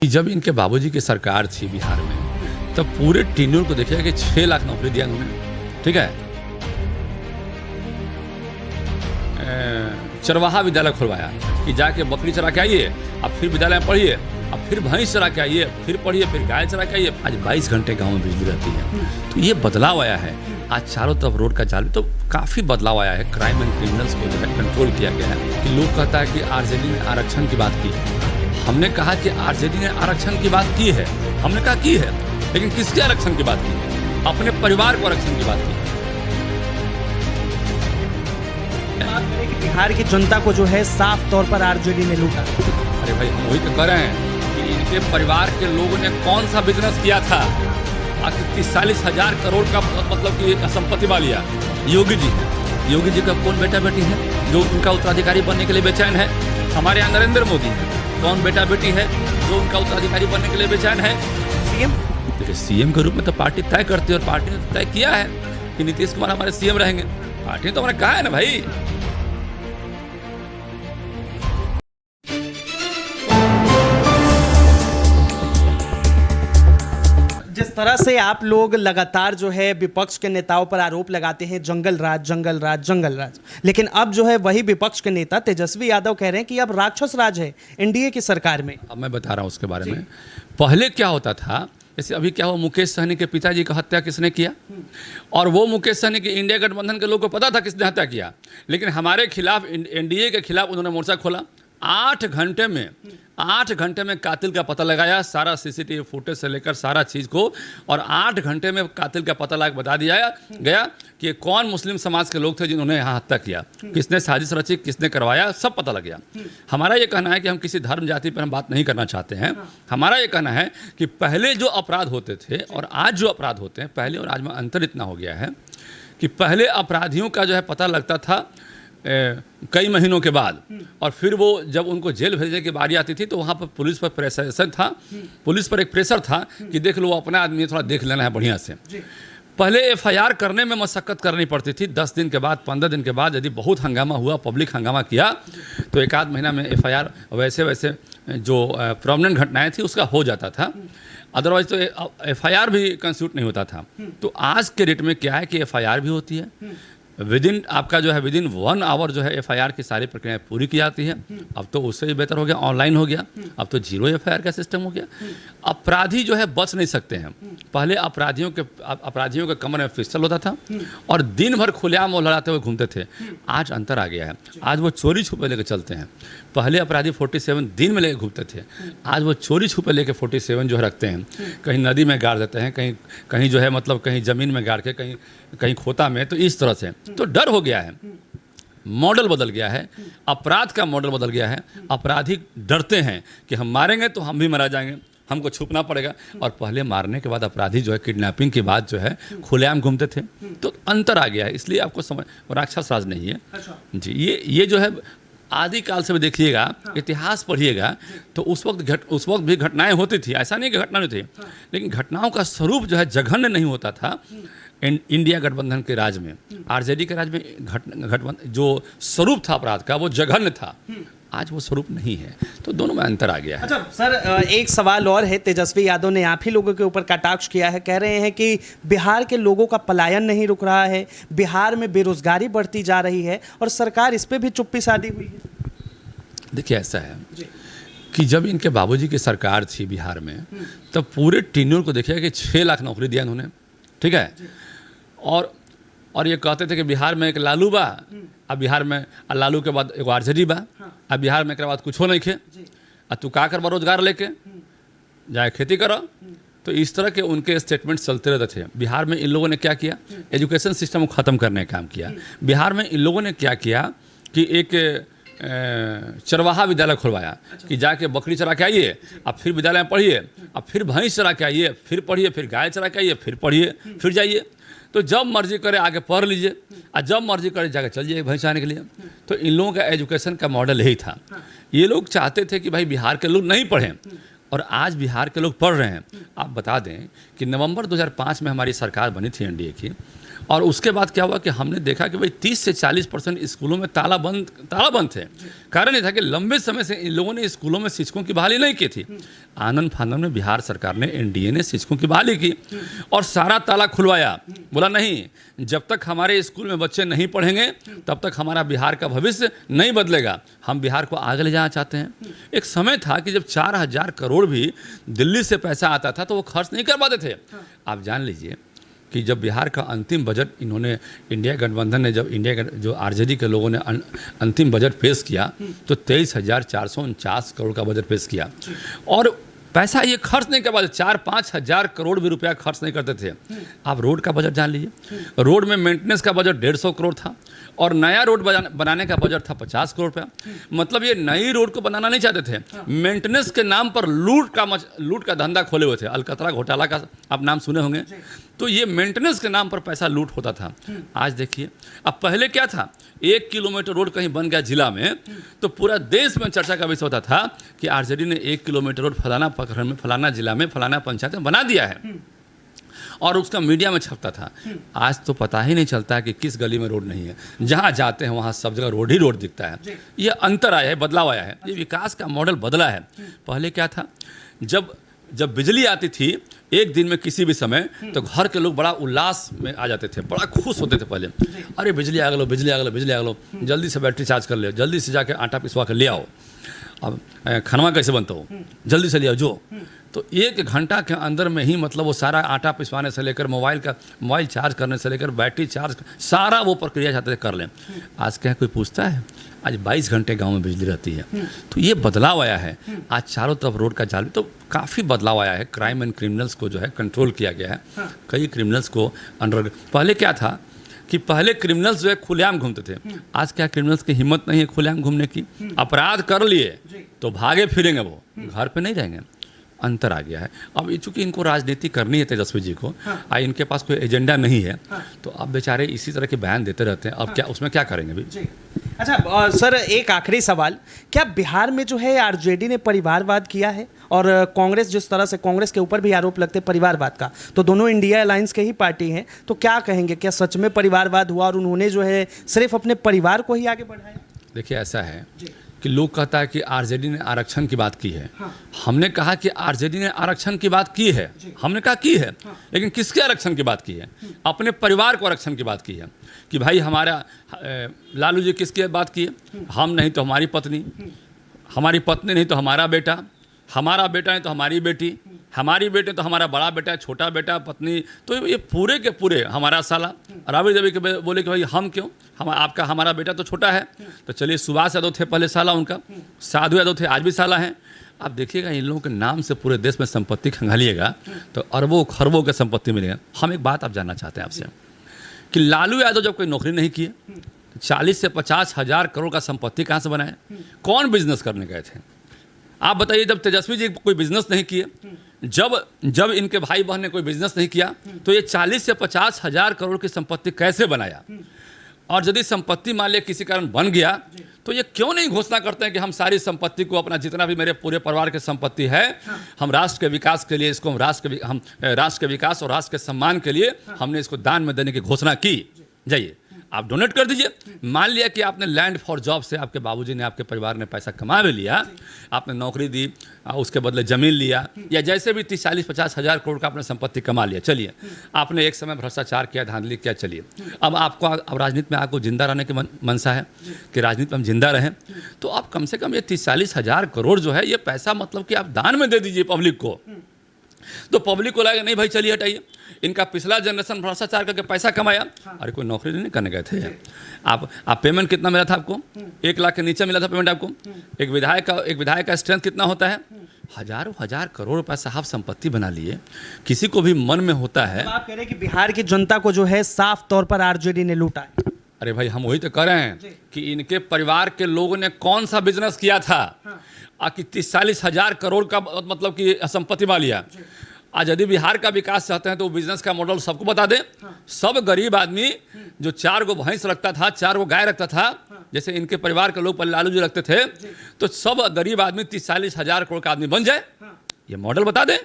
जब इनके बाबूजी की सरकार थी बिहार में, तब पूरे टेन्योर को देखिएगा कि 6 लाख नौकरी दिया उन्होंने। ठीक है, चरवाहा विद्यालय खुलवाया कि जाके बकरी चरा के आइए, अब फिर विद्यालय में पढ़िए, अब फिर भैंस चरा के आइए, फिर पढ़िए, फिर गाय चरा के आइए। आज 22 घंटे गाँव में बिजली रहती है। तो ये बदलाव आया है। आज चारों तरफ रोड का जाल, तो काफ़ी बदलाव आया है। क्राइम एंड क्रिमिनल्स को जो है कंट्रोल किया गया है। कि लोग कहता है कि आरजेडी ने आरक्षण की बात की है। हमने कहा कि आरजेडी ने आरक्षण की बात की है, हमने कहा की है, लेकिन किसके आरक्षण की बात की है? अपने परिवार को आरक्षण की बात की है। बिहार की जनता को जो है साफ तौर पर आरजेडी ने लूटा। अरे भाई, हम वही तो कह रहे हैं कि इनके परिवार के लोगों ने कौन सा बिजनेस किया था? आखिर 30-40 हजार करोड़ का मतलब कि संपत्ति पा लिया। योगी जी है, योगी जी का कौन बेटा बेटी है जो उनका उत्तराधिकारी बनने के लिए बेचैन है? हमारे यहाँ नरेंद्र मोदी है, कौन बेटा बेटी है जो उनका उत्तराधिकारी बनने के लिए बेचैन है? सीएम। देखिए, सीएम के रूप में तो पार्टी तय करती है, और पार्टी ने तय किया है कि नीतीश कुमार हमारे सीएम रहेंगे। पार्टी ने तो हमने कहा है ना भाई। जिस तरह से आप लोग लगातार जो है विपक्ष के नेताओं पर आरोप लगाते हैं जंगल राज जंगल राज जंगल राज, लेकिन अब जो है वही विपक्ष के नेता तेजस्वी यादव कह रहे हैं कि अब राक्षस राज है एनडीए की सरकार में। अब मैं बता रहा हूँ उसके बारे में। पहले क्या होता था, जैसे अभी क्या हुआ, मुकेश सहनी के पिताजी का हत्या किसने किया? और वो मुकेश सहनी के इंडिया गठबंधन के लोगों को पता था किसने हत्या किया, लेकिन हमारे खिलाफ, एनडीए के खिलाफ उन्होंने मोर्चा खोला। 8 घंटे में कातिल का पता लगाया, सारा सीसीटीवी फुटेज से लेकर सारा चीज़ को, और 8 घंटे में कातिल का पता लगा बता दिया गया कि कौन मुस्लिम समाज के लोग थे जिन्होंने यहाँ हत्या किया, किसने साजिश रची, किसने करवाया, सब पता लग गया। हमारा ये कहना है कि हम किसी धर्म जाति पर हम बात नहीं करना चाहते हैं। हमारा ये कहना है कि पहले जो अपराध होते थे और आज जो अपराध होते हैं, पहले और आज में अंतर इतना हो गया है कि पहले अपराधियों का जो है पता लगता था कई महीनों के बाद, और फिर वो जब उनको जेल भेजने की बारी आती थी तो वहाँ पर पुलिस पर प्रेशर था, पुलिस पर एक प्रेशर था कि देख लो, अपना आदमी थोड़ा देख लेना है बढ़िया से। पहले एफआईआर करने में मशक्कत करनी पड़ती थी। 10 दिन के बाद, 15 दिन के बाद यदि बहुत हंगामा हुआ, पब्लिक हंगामा किया, तो 1-आध महीना में एफआईआर वैसे जो प्रोमिनेंट घटनाएं थी उसका हो जाता था। अदरवाइज तो एफआईआर भी कंस्टिट्यूट नहीं होता था। तो आज के डेट में क्या है कि एफआईआर भी होती है, विदिन आपका जो है विदिन 1 आवर जो है एफआईआर की सारी प्रक्रियाएं पूरी की जाती है। अब तो उससे भी बेहतर हो गया, ऑनलाइन हो गया। अब तो 0 एफआईआर का सिस्टम हो गया। अपराधी जो है बच नहीं सकते हैं। पहले अपराधियों के कमर में पिस्टल होता था और दिन भर खुलेआम वो लड़ाते हुए घूमते थे। आज अंतर आ गया है। आज वो चोरी छुपे लेकर चलते हैं। पहले अपराधी 47 दिन में लेकर घूमते थे, आज वो चोरी छुपे लेकर 47 जो है रखते हैं। कहीं नदी में गाड़ देते हैं, कहीं जो है मतलब कहीं ज़मीन में गाड़ के, कहीं खोता में। तो इस तरह से तो डर हो गया है, मॉडल बदल गया है, अपराध का मॉडल बदल गया है। अपराधी डरते हैं कि हम मारेंगे तो हम भी मारा जाएंगे, हमको छुपना पड़ेगा। और पहले मारने के बाद अपराधी जो है किडनैपिंग के बाद जो है खुलेआम घूमते थे। तो अंतर आ गया है, इसलिए आपको समझ, राक्षस राज नहीं है जी। ये जो है आदिकाल से भी देखिएगा, इतिहास पढ़िएगा, तो उस वक्त भी घटनाएं होती थी। ऐसा नहीं कि घटना नहीं थी, लेकिन घटनाओं का स्वरूप जो है जघन्य नहीं होता था। इंडिया गठबंधन के राज में, आरजेडी के राज में गठबंधन जो स्वरूप था अपराध का, वो जघन्य था। आज वो स्वरूप नहीं है, तो दोनों में अंतर आ गया है। अच्छा सर, एक सवाल और है। तेजस्वी यादव ने आप ही लोगों के ऊपर कटाक्ष किया है, कह रहे हैं कि बिहार के लोगों का पलायन नहीं रुक रहा है, बिहार में बेरोजगारी बढ़ती जा रही है और सरकार इस पे भी चुप्पी साधी हुई है। देखिए, ऐसा है कि जब इनके बाबूजी की सरकार थी बिहार में, तब पूरे टेन्योर को देखिएगा कि 6 लाख नौकरी दिया उन्होंने। ठीक है, और ये कहते थे कि बिहार में एक लालू बा, अब बिहार में लालू के बाद एक आरजेडी बा, अब बिहार में एक बाद कुछ हो नहीं खे, अब तू का कर रोजगार लेके जाए खेती करो। तो इस तरह के उनके स्टेटमेंट चलते रहते थे। बिहार में इन लोगों ने क्या किया, एजुकेशन सिस्टम को ख़त्म करने का काम किया। बिहार में इन लोगों ने क्या किया कि एक चरवाहा विद्यालय खुलवाया कि जाके बकरी चरा के आइए, अब फिर विद्यालय में पढ़िए, अब फिर भैंस चरा के आइए, फिर पढ़िए, फिर गाय चरा के आइए, फिर पढ़िए, फिर जाइए। तो जब मर्जी करे आगे पढ़ लीजिए, और जब मर्जी करे जाके चल जाइए भैंस आने के लिए। तो इन लोगों का एजुकेशन का मॉडल यही था। ये लोग चाहते थे कि भाई बिहार के लोग नहीं पढ़ें, और आज बिहार के लोग पढ़ रहे हैं। आप बता दें कि नवंबर 2005 में हमारी सरकार बनी थी एनडीए की, और उसके बाद क्या हुआ कि हमने देखा कि भाई 30 से 40% स्कूलों में ताला बंद थे। कारण ये था कि लंबे समय से इन लोगों ने स्कूलों में शिक्षकों की बहाली नहीं की थी। आनंद फानंद में बिहार सरकार ने, एनडीए ने शिक्षकों की बहाली की और सारा ताला खुलवाया। बोला नहीं, जब तक हमारे स्कूल में बच्चे नहीं पढ़ेंगे तब तक हमारा बिहार का भविष्य नहीं बदलेगा। हम बिहार को आगे ले जाना चाहते हैं। एक समय था कि जब 4000 करोड़ भी दिल्ली से पैसा आता था तो वो खर्च नहीं कर पाते थे। आप जान लीजिए कि जब बिहार का अंतिम बजट इन्होंने, इंडिया गठबंधन ने, जब जो आरजेडी के लोगों ने अंतिम बजट पेश किया तो 23,449 करोड़ का बजट पेश किया और पैसा ये खर्च नहीं कर पाते। 4-5 हज़ार करोड़ भी रुपया खर्च नहीं करते थे। आप रोड का बजट जान लीजिए, रोड में मेंटेनेंस का बजट 150 करोड़ था और नया रोड बनाने का बजट था 50 करोड़ रुपया। मतलब ये नई रोड को बनाना नहीं चाहते थे, मेंटेनेंस के नाम पर लूट का धंधा खोले हुए थे। अलकतरा घोटाला का आप नाम सुने होंगे। तो ये मेंटेनेंस के नाम पर पैसा लूट होता था। आज देखिए, अब पहले क्या था, 1 किलोमीटर रोड कहीं बन गया जिला में तो पूरा देश में चर्चा का विषय होता था कि आरजेडी ने 1 किलोमीटर रोड फलाना प्रखंड में, फलाना जिला में, फलाना पंचायत में बना दिया है और उसका मीडिया में छपता था। आज तो पता ही नहीं चलता है कि किस गली में रोड नहीं है। जहाँ जाते हैं वहाँ सब जगह रोड ही रोड दिखता है। ये अंतर आया है, बदलाव आया है, ये विकास का मॉडल बदला है। पहले क्या था, जब बिजली आती थी एक दिन में किसी भी समय तो घर के लोग बड़ा उल्लास में आ जाते थे, बड़ा खुश होते थे। पहले अरे बिजली आ गलो, बिजली आ गलो, बिजली आ गलो, जल्दी से बैटरी चार्ज कर ले, जल्दी से जाके आटा पिसवा कर ले आओ, अब खनवा कैसे बनता हो, जल्दी से ले आओ जो। तो 1 घंटा के अंदर में ही मतलब वो सारा आटा पिसवाने से लेकर मोबाइल चार्ज करने से लेकर बैटरी चार्ज, सारा वो प्रक्रिया चाहते थे कर लें। आज क्या कोई पूछता है? आज 22 घंटे गांव में बिजली रहती है। तो ये बदलाव आया है। आज चारों तरफ रोड का जाल, तो काफ़ी बदलाव आया है। क्राइम एंड क्रिमिनल्स को जो है कंट्रोल किया गया है। कई क्रिमिनल्स को अंडर, पहले क्या था कि पहले क्रिमिनल्स जो है खुलेआम घूमते थे। आज क्या क्रिमिनल्स की हिम्मत नहीं है खुलेआम घूमने की। अपराध कर लिए तो भागे फिरेंगे, वो घर पे नहीं रहेंगे। अंतर आ गया है। अब चूंकि इनको राजनीति करनी है तेजस्वी जी को, इनके पास कोई एजेंडा नहीं है, तो अब बेचारे इसी तरह के बयान देते रहते हैं। अब क्या उसमें क्या करेंगे भी। अच्छा सर, एक आखिरी सवाल, क्या बिहार में जो है आरजेडी ने परिवारवाद किया है? और कांग्रेस, जिस तरह से कांग्रेस के ऊपर भी आरोप लगते हैं परिवारवाद का, तो दोनों इंडिया अलायंस के ही पार्टी हैं, तो क्या कहेंगे, क्या सच में परिवारवाद हुआ और उन्होंने जो है सिर्फ अपने परिवार को ही आगे बढ़ाया? देखिए, ऐसा है कि लोग कहता है कि आरजेडी ने आरक्षण की बात की है। हमने कहा कि आरजेडी ने आरक्षण की बात की है, हमने कहा की है, लेकिन किसके आरक्षण की बात की है? अपने परिवार को आरक्षण की बात की है कि भाई हमारा लालू जी किसकी बात की है? हम नहीं तो हमारी पत्नी, हमारी पत्नी नहीं तो हमारा बेटा, हमारा बेटा नहीं तो हमारी बेटी, हमारी बेटी तो हमारा बड़ा बेटा, छोटा बेटा, पत्नी, तो ये पूरे के पूरे हमारा साला। राबड़ी देवी के बोले कि भाई हम क्यों, हमारा बेटा तो छोटा है। तो चलिए, सुभाष यादव थे पहले साला उनका, साधु यादव थे, आज भी साला हैं। आप देखिएगा इन लोगों के नाम से पूरे देश में संपत्ति खंगालिएगा तो अरबों खरबों की संपत्ति मिलेगा। हम एक बात आप जानना चाहते हैं आपसे कि लालू यादव जब कोई नौकरी नहीं किए, 40 से 50 हज़ार करोड़ का संपत्ति कहाँ से बनाए? कौन बिजनेस करने गए थे? आप बताइए। जब तेजस्वी जी कोई बिजनेस नहीं किए, जब इनके भाई बहन ने कोई बिजनेस नहीं किया, तो ये 40 से 50 हज़ार करोड़ की संपत्ति कैसे बनाया? और यदि संपत्ति मान लिया किसी कारण बन गया, तो ये क्यों नहीं घोषणा करते हैं कि हम सारी संपत्ति को, अपना जितना भी मेरे पूरे परिवार की संपत्ति है, हम राष्ट्र के विकास के लिए इसको, हम राष्ट्र के विकास और राष्ट्र के सम्मान के लिए हमने इसको दान में देने की घोषणा की। जाइए आप डोनेट कर दीजिए। मान लिया कि आपने लैंड फॉर जॉब से आपके बाबूजी ने, आपके परिवार ने पैसा कमा भी लिया, आपने नौकरी दी, उसके बदले ज़मीन लिया, या जैसे भी 30-40-50 हज़ार करोड़ का आपने संपत्ति कमा लिया। चलिए, आपने एक समय भ्रष्टाचार किया, धांधली किया, चलिए अब राजनीति में आपको जिंदा रहने की मनसा है कि राजनीति में हम जिंदा रहें, तो आप कम से कम ये 30-40 हज़ार करोड़ जो है ये पैसा मतलब कि आप दान में दे दीजिए पब्लिक को। तो पब्लिक को लगेगा नहीं भाई चलिए हटाइए, इनका पिछला जनरेशन भ्रष्टाचार करके पैसा कमाया। अरे कोई नौकरी नहीं करने गए थे आप पेमेंट कितना मिला था आपको? 1 लाख के नीचे मिला था पेमेंट आपको। एक विधायक का स्ट्रेंथ कितना होता है? हजारों हजार करोड़ रुपए साहब संपत्ति बना लिए। किसी को भी मन में होता है। आप कह रहे हैं कि बिहार की जनता को जो है साफ तौर पर आरजेडी ने लूटा है। अरे भाई, हम वही तो कह रहे हैं कि इनके परिवार के लोगों ने कौन सा बिजनेस किया था कि 30-40 हज़ार करोड़ का मतलब कि संपत्ति बना लिया। आज यदि बिहार का विकास चाहते हैं तो बिजनेस का मॉडल सबको बता दें। सब गरीब आदमी जो 4 गो भैंस रखता था, 4 गो गाय रखता था, जैसे इनके परिवार के लोग पहले लालू जी रखते थे, तो सब गरीब आदमी 30-40 हज़ार करोड़ का आदमी बन जाए, ये मॉडल बता दें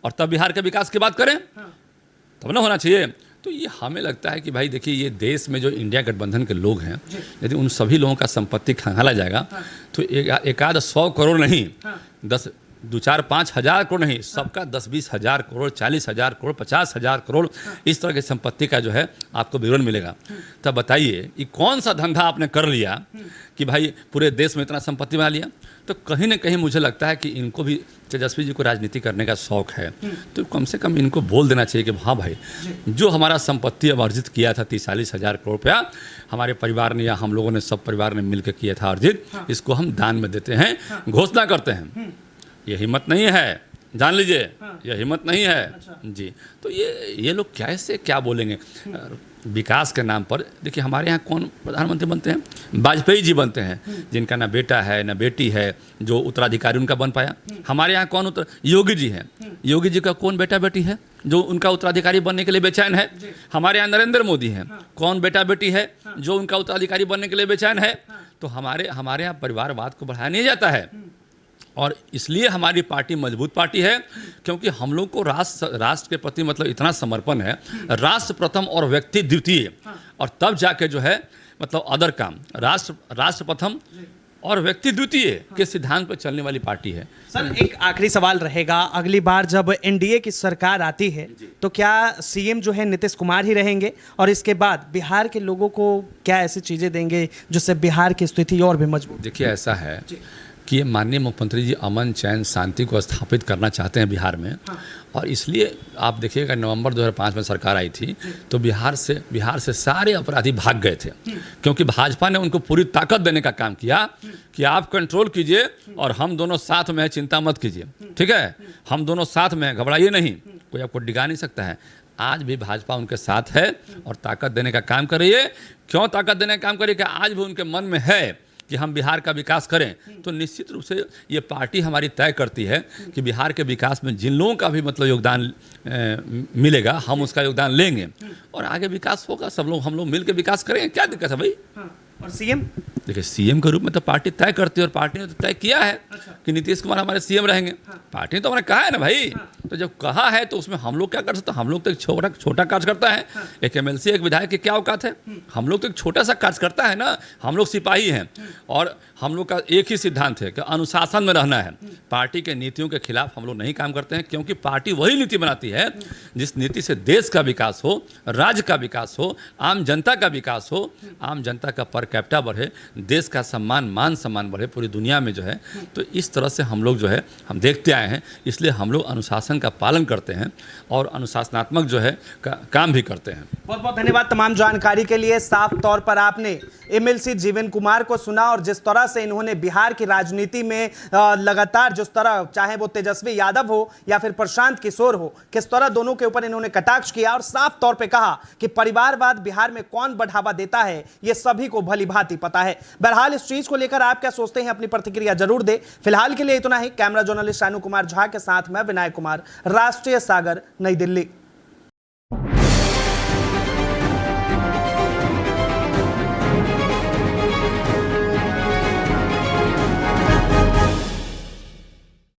और तब बिहार के विकास की बात करें, तब ना होना चाहिए। तो ये हमें लगता है कि भाई देखिए, ये देश में जो इंडिया गठबंधन के लोग हैं, यदि उन सभी लोगों का संपत्ति खंगाला जाएगा तो एक आध 100 करोड़ नहीं, 2-4-5 हज़ार करोड़ नहीं, सबका 10-20 हज़ार करोड़, 40 हज़ार करोड़, 50 हज़ार करोड़, इस तरह की संपत्ति का जो है आपको विवरण मिलेगा। तब बताइए ये कौन सा धंधा आपने कर लिया कि भाई पूरे देश में इतना संपत्ति बना लिया। तो कहीं ना कहीं मुझे लगता है कि इनको भी, तेजस्वी जी को राजनीति करने का शौक है, तो कम से कम इनको बोल देना चाहिए कि हाँ भाई, जो हमारा संपत्ति अब अर्जित किया था 30-40 हज़ार करोड़ रुपया, हमारे परिवार ने या हम लोगों ने, सब परिवार ने मिलकर किया था अर्जित, इसको हम दान में देते हैं, घोषणा करते हैं। ये हिम्मत नहीं है, जान लीजिए, ये हिम्मत नहीं है जी। तो ये लोग कैसे क्या बोलेंगे विकास के नाम पर। देखिए हमारे यहाँ कौन प्रधानमंत्री बनते हैं? वाजपेयी जी बनते हैं, जिनका ना बेटा है ना बेटी है, जो उत्तराधिकारी उनका बन पाया। हमारे यहाँ कौन योगी जी हैं, योगी जी का कौन बेटा बेटी है जो उनका उत्तराधिकारी बनने के लिए बेचैन है? हमारे यहाँ नरेंद्र मोदी हैं, कौन बेटा बेटी है जो उनका उत्तराधिकारी बनने के लिए बेचैन है? तो हमारे यहाँ परिवारवाद को बढ़ाया नहीं जाता है, और इसलिए हमारी पार्टी मजबूत पार्टी है, क्योंकि हम लोग को राष्ट्र के प्रति मतलब इतना समर्पण है, राष्ट्र प्रथम और व्यक्ति द्वितीय, और तब जाके जो है मतलब अदर काम, राष्ट्र प्रथम और व्यक्ति द्वितीय के सिद्धांत पर चलने वाली पार्टी है। सर एक आखिरी सवाल रहेगा, अगली बार जब एनडीए की सरकार आती है तो क्या सीएम जो है नीतीश कुमार ही रहेंगे, और इसके बाद बिहार के लोगों को क्या ऐसी चीज़ें देंगे जिससे बिहार की स्थिति और भी मजबूत? देखिए ऐसा है कि ये माननीय मुख्यमंत्री जी अमन चैन शांति को स्थापित करना चाहते हैं बिहार में, और इसलिए आप देखिएगा नवंबर 2005 में सरकार आई थी तो बिहार से सारे अपराधी भाग गए थे, क्योंकि भाजपा ने उनको पूरी ताकत देने का काम किया कि आप कंट्रोल कीजिए और हम दोनों साथ में हैं, चिंता मत कीजिए, ठीक है, हम दोनों साथ में हैं, घबराइए नहीं, कोई आपको डिगा नहीं सकता है। आज भी भाजपा उनके साथ है और ताकत देने का काम कर रही है। क्यों ताकत देने का काम कर रही है? कि आज भी उनके मन में है कि हम बिहार का विकास करें, तो निश्चित रूप से ये पार्टी हमारी तय करती है कि बिहार के विकास में जिन लोगों का भी मतलब योगदान मिलेगा, हम उसका योगदान लेंगे और आगे विकास होगा। हम लोग मिलकर विकास करेंगे, क्या दिक्कत है भाई? और सीएम? देखिए सीएम के रूप में तो पार्टी तय करती है, और पार्टी ने तो तय किया है कि नीतीश कुमार हमारे सीएम रहेंगे। पार्टी ने तो हमने कहा है ना भाई, तो जब कहा है तो उसमें हम लोग क्या कर सकते हैं? हम लोग तो एक छोटा कार्यकर्ता है, एक एमएलसी एक विधायक की क्या औकात है? हम लोग तो एक छोटा सा कार्यकर्ता है ना, हम लोग सिपाही हैं, और हम लोग का एक ही सिद्धांत है कि अनुशासन में रहना है। पार्टी के नीतियों के खिलाफ हम लोग नहीं काम करते हैं, क्योंकि पार्टी वही नीति बनाती है जिस नीति से देश का विकास हो, राज्य का विकास हो, आम जनता का विकास हो, आम जनता का पर कैपिटा बढ़े, देश का मान सम्मान बढ़े पूरी दुनिया में जो है। तो इस तरह से हम लोग जो है हम देखते आए हैं, इसलिए हम लोग अनुशासन का पालन करते हैं और अनुशासनात्मक जो है काम भी करते हैं। बहुत बहुत धन्यवाद तमाम जानकारी के लिए। साफ तौर पर आपने एमएलसी जीवन कुमार को सुना, और जिस तरह से इन्होंने बिहार की राजनीति में लगातार जिस तरह, चाहे वो तेजस्वी यादव हो या फिर प्रशांत किशोर हो, किस तरह दोनों के ऊपर इन्होंने कटाक्ष किया और साफ तौर पे कहा कि परिवारवाद बिहार में कौन बढ़ावा देता है ये सभी को भली भांति पता है। बहरहाल इस चीज को लेकर आप क्या सोचते हैं, अपनी प्रतिक्रिया जरूर दे। फिलहाल के लिए इतना ही। कैमरा जर्नलिस्ट शानू कुमार झा के साथ मैं विनायक कुमार, राष्ट्रीय सागर, नई दिल्ली।